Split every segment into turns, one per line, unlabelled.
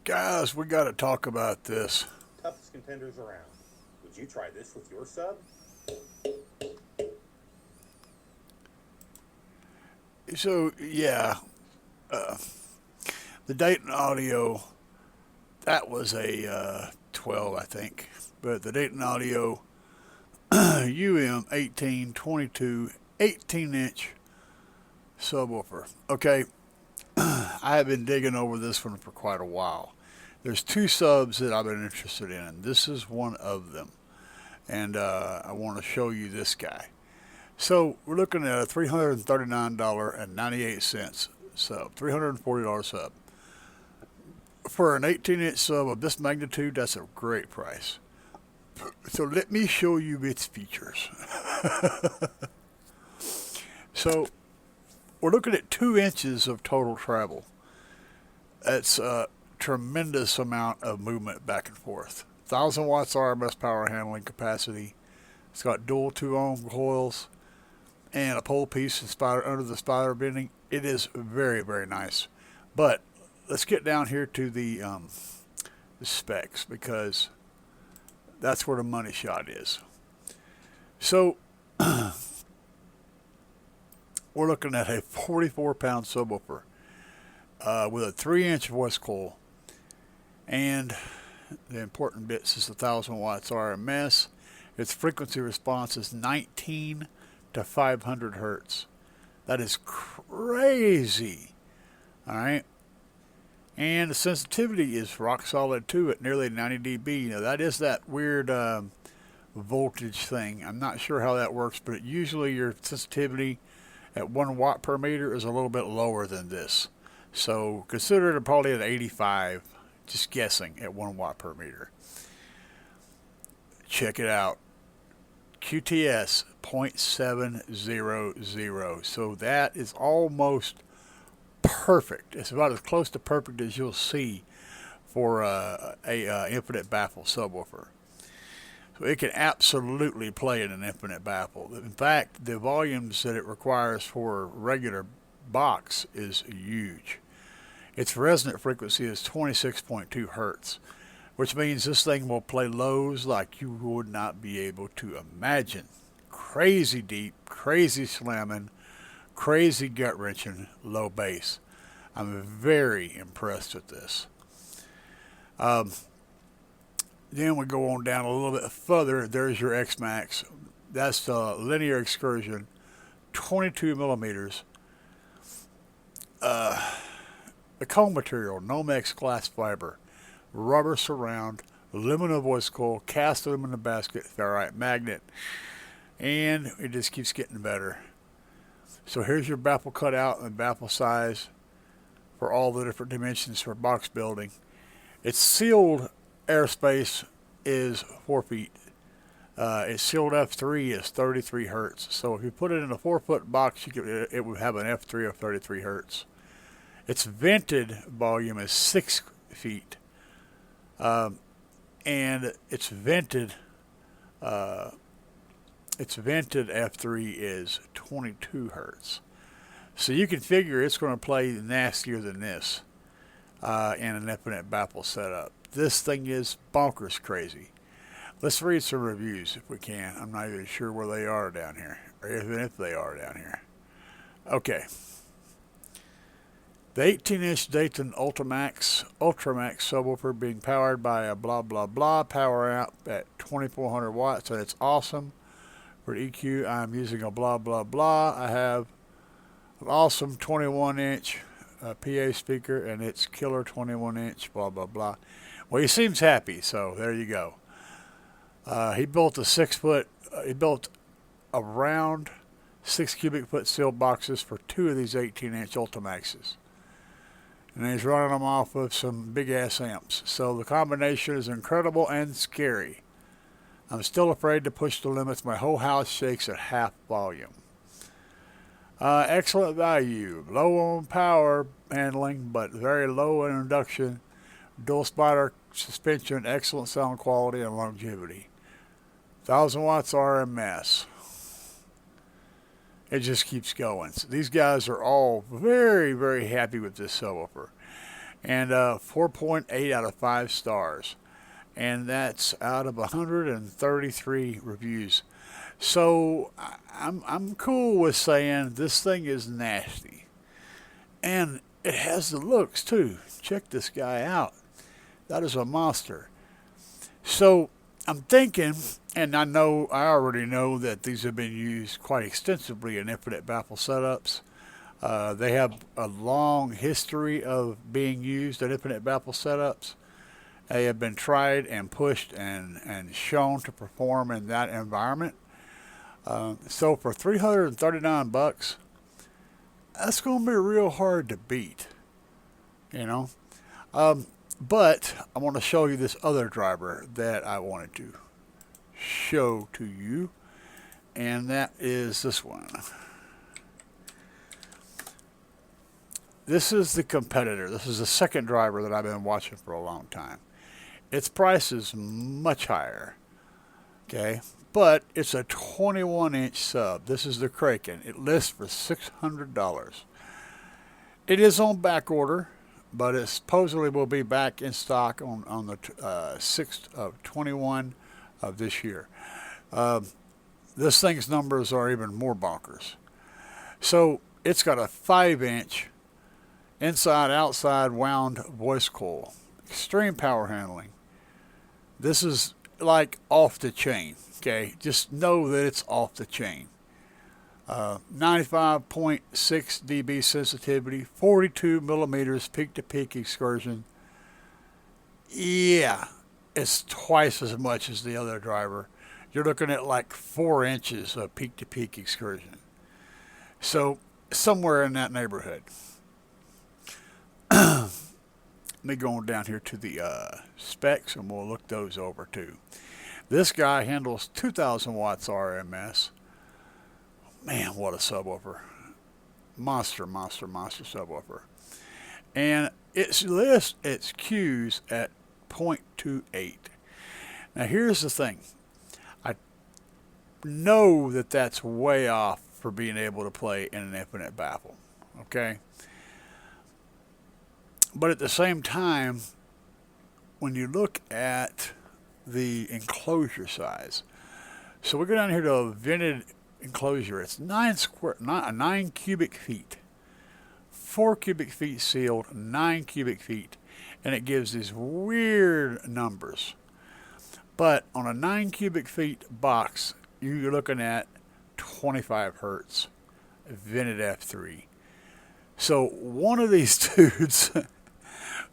Guys, we got to talk about this.
Toughest contenders around. Would you try this with your sub?
So, yeah, the Dayton Audio, that was a 12, I think. But the Dayton Audio UM 1822 18-inch subwoofer. Okay, I have been digging over this one for quite a while. There's two subs that I've been interested in, and this is one of them. And I want to show you this guy. So we're looking at a $339.98 sub, $340 sub. For an 18-inch sub of this magnitude, that's a great price. So let me show you its features. So we're looking at 2 inches of total travel. That's a tremendous amount of movement back and forth. 1,000 watts RMS power handling capacity. It's got dual 2-ohm coils and a pole piece under the spider bending. It is very, very nice. But let's get down here to the specs, because that's where the money shot is. So we're looking at a 44-pound subwoofer with a 3-inch voice coil, and the important bits is 1,000 watts RMS. Its frequency response is 19 to 500 hertz. That is crazy. All right. And the sensitivity is rock solid too at nearly 90 dB. Now that is that weird voltage thing. I'm not sure how that works, but usually your sensitivity at 1 watt per meter is a little bit lower than this. So consider it probably at 85, just guessing, at 1 watt per meter. Check it out. QTS 0.700. So that is almost perfect. It's about as close to perfect as you'll see for a infinite baffle subwoofer. So it can absolutely play in an infinite baffle. In fact, the volumes that it requires for a regular box is huge. Its resonant frequency is 26.2 hertz, which means this thing will play lows like you would not be able to imagine. Crazy deep, crazy slamming, crazy gut wrenching low bass. I'm very impressed with this. Then we go on down a little bit further. There's your X Max. That's the linear excursion, 22 millimeters. The cone material, Nomex glass fiber, rubber surround, aluminum voice coil, cast aluminum basket, ferrite magnet, and it just keeps getting better. So here's your baffle cutout and baffle size for all the different dimensions for box building. Its sealed airspace is 4 feet. Its sealed F3 is 33 hertz. So if you put it in a 4-foot box, it would have an F3 of 33 hertz. Its vented volume is 6 feet. And its vented F3 is 22 hertz. So you can figure it's going to play nastier than this in an infinite baffle setup. This thing is bonkers crazy. Let's read some reviews if we can. I'm not even sure where they are down here, or even if they are down here. Okay. The 18-inch Dayton Ultramax subwoofer being powered by a blah blah blah power amp at 2400 watts, and it's awesome. For EQ, I'm using a blah blah blah. I have an awesome 21-inch PA speaker, and it's killer 21-inch blah blah blah. Well, he seems happy, so there you go. He built a 6-foot. He built around 6 cubic foot sealed boxes for 2 of these 18-inch Ultimaxes. And he's running them off of some big ass amps. So the combination is incredible and scary. I'm still afraid to push the limits. My whole house shakes at half volume. Excellent value. Low on power handling, but very low in induction. Dual spider suspension, excellent sound quality and longevity. 1,000 watts RMS. It just keeps going. So these guys are all very, very happy with this subwoofer. and 4.8 out of 5 stars. And that's out of 133 reviews. So I'm cool with saying this thing is nasty. And it has the looks too. Check this guy out. That is a monster. So I'm thinking, and I already know that these have been used quite extensively in Infinite Baffle setups. They have a long history of being used in Infinite Baffle setups. They have been tried and pushed and shown to perform in that environment. So for $339, that's going to be real hard to beat, you know. But I want to show you this other driver that I wanted to show to you, and that is this one. This is the competitor. This is the second driver that I've been watching for a long time. Its price is much higher, okay? But it's a 21-inch sub. This is the Kraken. It lists for $600. It is on back order, but it supposedly will be back in stock on the 6th of 21 of this year. This thing's numbers are even more bonkers. So it's got a 5-inch inside-outside wound voice coil. Extreme power handling. This is like off the chain, okay? Just know that it's off the chain. 95.6 dB sensitivity, 42 millimeters peak-to-peak excursion. Yeah, it's twice as much as the other driver. You're looking at like 4 inches of peak-to-peak excursion. So somewhere in that neighborhood. Let me go on down here to the specs, and we'll look those over too. This guy handles 2,000 watts RMS. Man, what a subwoofer. Monster subwoofer. And it lists its Qs at 0.28. Now here's the thing. I know that that's way off for being able to play in an Infinite Baffle. Okay? But at the same time, when you look at the enclosure size, so we go down here to a vented enclosure. It's 9 cubic feet, 4 cubic feet sealed, 9 cubic feet, and it gives these weird numbers. But on a 9 cubic feet box, you're looking at 25 hertz, vented F3. So one of these dudes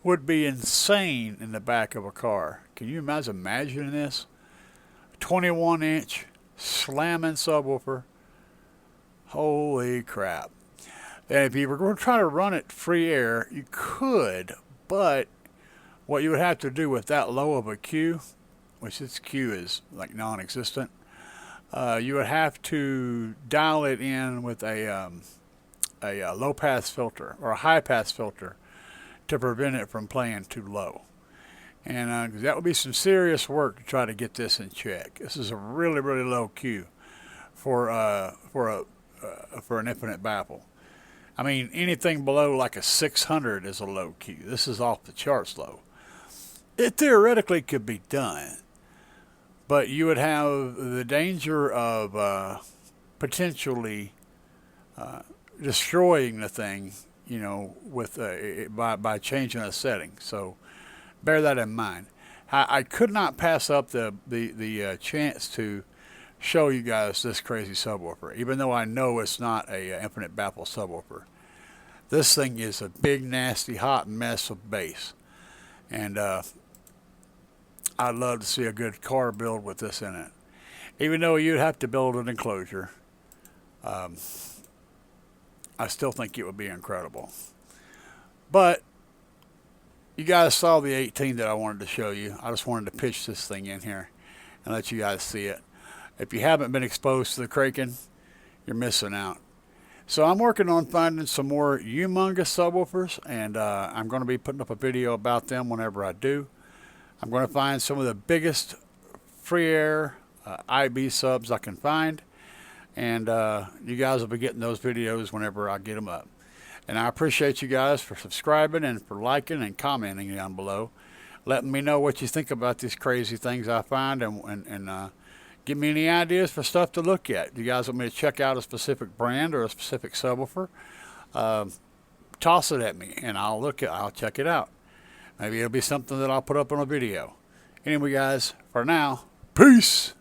would be insane in the back of a car. Can you imagine this? 21-inch slamming subwoofer. Holy crap. And if you were going to try to run it free air, you could, but what you would have to do with that low of a Q, which its Q is like non-existent, you would have to dial it in with a low-pass filter or a high-pass filter to prevent it from playing too low. And that would be some serious work to try to get this in check. This is a really, really low Q for an Infinite Baffle. I mean, anything below like a 600 is a low Q. This is off the charts low. It theoretically could be done, but you would have the danger of potentially destroying the thing, you know, with by changing a setting. So bear that in mind. I could not pass up the chance to show you guys this crazy subwoofer, even though I know it's not a Infinite Baffle subwoofer. This thing is a big, nasty, hot mess of bass, and I'd love to see a good car build with this in it. Even though you'd have to build an enclosure, I still think it would be incredible. But you guys saw the 18 that I wanted to show you. I just wanted to pitch this thing in here and let you guys see it. If you haven't been exposed to the Kraken, you're missing out. So I'm working on finding some more humongous subwoofers, and I'm going to be putting up a video about them whenever I do. I'm going to find some of the biggest free air IB subs I can find, and you guys will be getting those videos whenever I get them up. And I appreciate you guys for subscribing and for liking and commenting down below, letting me know what you think about these crazy things I find, and give me any ideas for stuff to look at. Do you guys want me to check out a specific brand or a specific subwoofer? Toss it at me, and I'll check it out. Maybe it'll be something that I'll put up on a video. Anyway, guys, for now, peace.